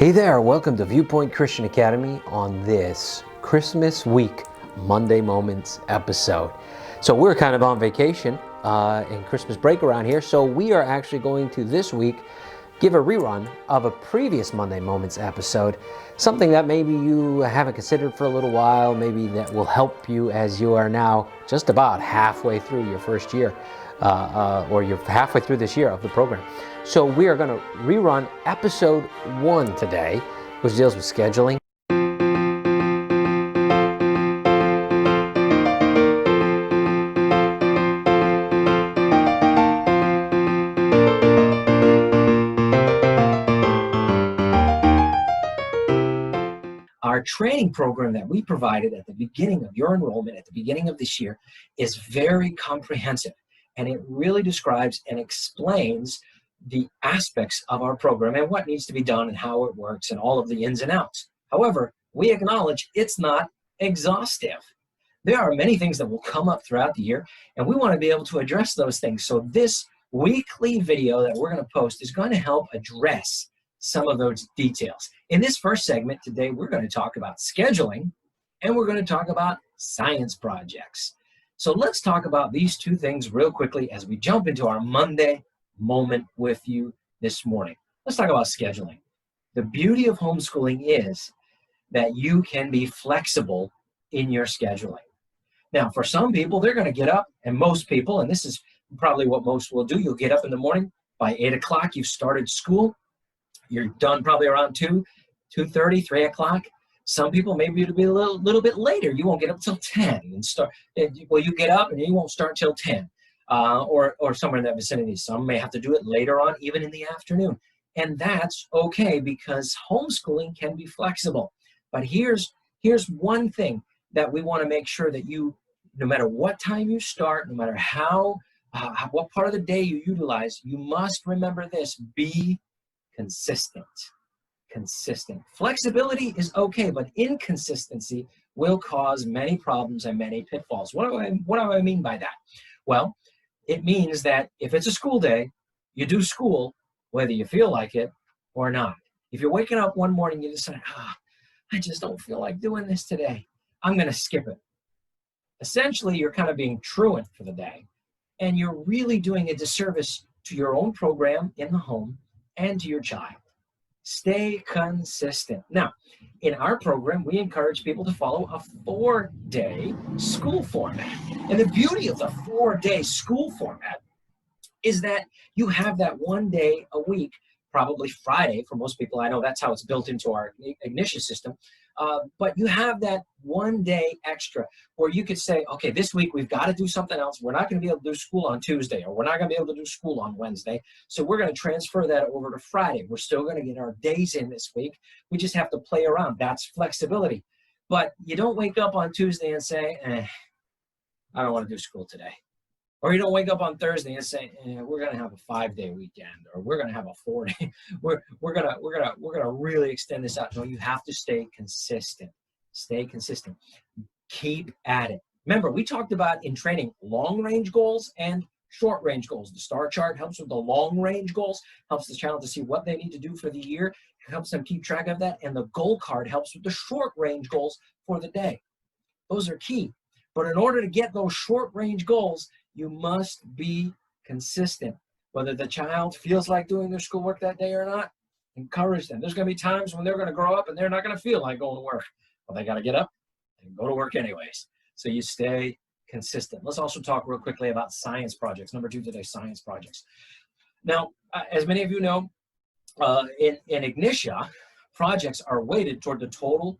Hey there, welcome to Viewpoint Christian Academy on this Christmas week Monday Moments episode. So we're kind of on vacation in Christmas break around here, so we are actually going to this week give a rerun of a previous Monday Moments episode, something that maybe you haven't considered for a little while, maybe that will help you as you are now just about halfway through your first year, or you're halfway through this year of the program. So we are going to rerun episode 1 today, which deals with scheduling. Our training program that we provided at the beginning of your enrollment, at the beginning of this year, is very comprehensive, and it really describes and explains the aspects of our program and what needs to be done and how it works and all of the ins and outs. However, we acknowledge it's not exhaustive. There are many things that will come up throughout the year, and we want to be able to address those things. So this weekly video that we're going to post is going to help address some of those details. In this first segment today, we're going to talk about scheduling, and we're going to talk about science projects. So let's talk about these two things real quickly as we jump into our Monday moment with you this morning. Let's talk about scheduling. The beauty of homeschooling is that you can be flexible in your scheduling. Now, for some people, they're going to get up, and most people, and this is probably what most will do, you'll get up in the morning, by 8 o'clock, you've started school, you're done probably around 2:30, 3 o'clock. Some people, maybe it'll be a little bit later. You won't get up till 10 and start. Well, you get up and you won't start till 10. Or somewhere in that vicinity. Some may have to do it later on, even in the afternoon. And that's okay because homeschooling can be flexible. But here's one thing that we want to make sure that you, no matter what time you start, no matter what part of the day you utilize, you must remember this: be consistent. Consistent. Flexibility is okay, but inconsistency will cause many problems and many pitfalls. What do I mean by that? Well, it means that if it's a school day, you do school whether you feel like it or not. If you're waking up one morning, you decide, I just don't feel like doing this today, I'm going to skip it. Essentially, you're kind of being truant for the day, and you're really doing a disservice to your own program in the home and to your child. Stay consistent. Now, in our program, we encourage people to follow a 4-day school format. And the beauty of the 4-day school format is that you have that one day a week, probably Friday for most people. I know that's how it's built into our Ignition system. But you have that one day extra where you could say, okay, this week we've got to do something else. We're not going to be able to do school on Tuesday, or we're not going to be able to do school on Wednesday. So we're going to transfer that over to Friday. We're still going to get our days in this week. We just have to play around. That's flexibility. But you don't wake up on Tuesday and say, I don't want to do school today. Or you don't wake up on Thursday and say, we're going to have a 5-day weekend, or we're going to have a 4-day. We're gonna really extend this out. No, you have to stay consistent. Stay consistent. Keep at it. Remember, we talked about in training long-range goals and short-range goals. The star chart helps with the long-range goals, helps the child to see what they need to do for the year, helps them keep track of that, and the goal card helps with the short-range goals for the day. Those are key. But in order to get those short-range goals, you must be consistent. Whether the child feels like doing their schoolwork that day or not, encourage them. There's going to be times when they're going to grow up and they're not going to feel like going to work. Well, they got to get up and go to work anyways. So you stay consistent. Let's also talk real quickly about science projects. Number 2 today, science projects. Now, as many of you know, in Ignitia, projects are weighted toward the total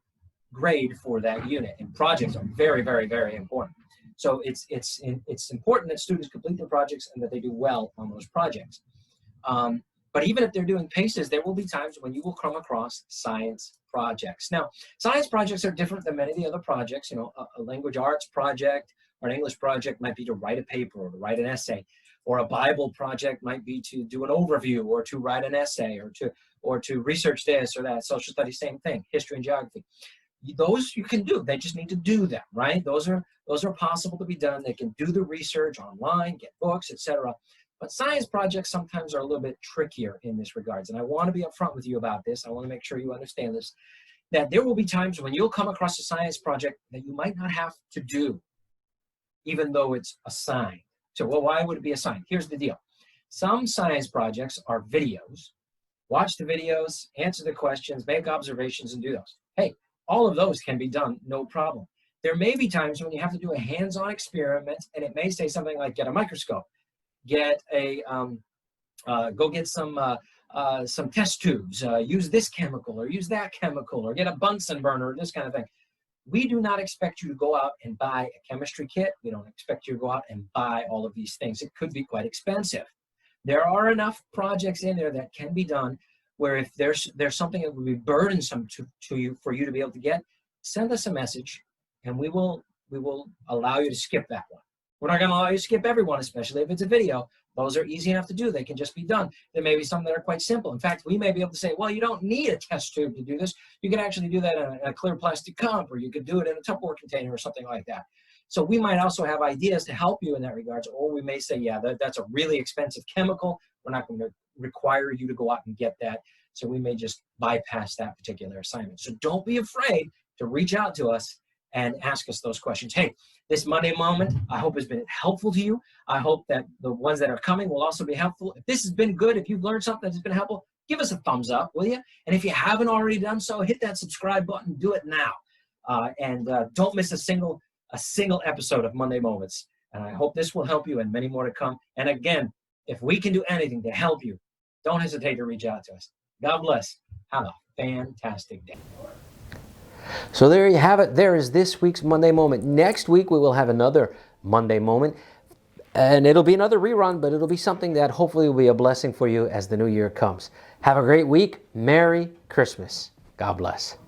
grade for that unit, and projects are very, very, very important. So it's important that students complete their projects and that they do well on those projects. But even if they're doing PACEs, there will be times when you will come across science projects. Now, science projects are different than many of the other projects. You know, a language arts project or an English project might be to write a paper or to write an essay, or a Bible project might be to do an overview or to write an essay or to research this or that. Social studies, same thing. History and geography. Those you can do. They just need to do them, right? Those are possible to be done. They can do the research online, get books, etc. But science projects sometimes are a little bit trickier in this regards. And I want to be upfront with you about this. I want to make sure you understand this, that there will be times when you'll come across a science project that you might not have to do, even though it's assigned. So, well, why would it be assigned? Here's the deal. Some science projects are videos. Watch the videos, answer the questions, make observations, and do those. Hey, all of those can be done, no problem. There may be times when you have to do a hands-on experiment, and it may say something like get a microscope, get a go get some test tubes, use this chemical or use that chemical, or get a Bunsen burner, or this kind of thing. We do not expect you to go out and buy a chemistry kit. We don't expect you to go out and buy all of these things. It could be quite expensive. There are enough projects in there that can be done where if there's something that would be burdensome to you for you to be able to get, send us a message and we will allow you to skip that one. We're not going to allow you to skip everyone, especially if it's a video. Those are easy enough to do. They can just be done. There may be some that are quite simple. In fact, we may be able to say, well, you don't need a test tube to do this. You can actually do that in a clear plastic cup, or you could do it in a Tupperware container or something like that. So we might also have ideas to help you in that regards, or we may say, yeah, that's a really expensive chemical. We're not going to require you to go out and get that. So we may just bypass that particular assignment. So don't be afraid to reach out to us and ask us those questions. Hey, this Monday moment, I hope has been helpful to you. I hope that the ones that are coming will also be helpful. If this has been good, if you've learned something that's been helpful, give us a thumbs up, will you? And if you haven't already done so, hit that subscribe button. Do it now. Don't miss a single episode of Monday Moments. And I hope this will help you and many more to come. And again, if we can do anything to help you, don't hesitate to reach out to us. God bless. Have a fantastic day. So there you have it. There is this week's Monday Moment. Next week we will have another Monday Moment. And it'll be another rerun, but it'll be something that hopefully will be a blessing for you as the new year comes. Have a great week. Merry Christmas. God bless.